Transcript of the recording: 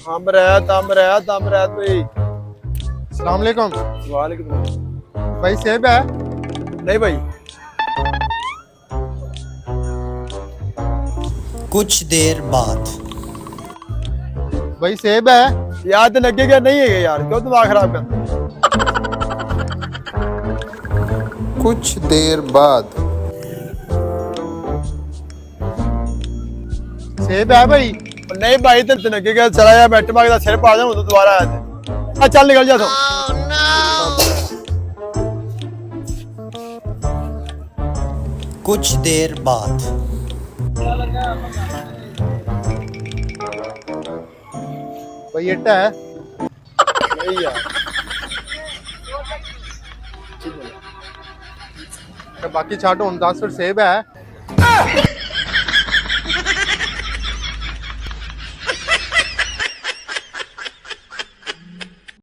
अमृत अमृत अमृत भाई। अस्सलाम वालेकुम। वालेकुम। भाई सेब है? नहीं भाई। कुछ देर बाद भाई सेब है? यार तो लगेगा नहीं है यार, क्यों दिमाग खराब करता? कुछ देर बाद सेब है भाई? नहीं भाई तो लगेगा, चला जा बैठ मांगता सिर पा जाऊं तो दोबारा आया थे। चल निकल जा तो। कुछ देर बाद भाई इट्टा है? नहीं यार। बाकी छाटो 10 फिर सेब है?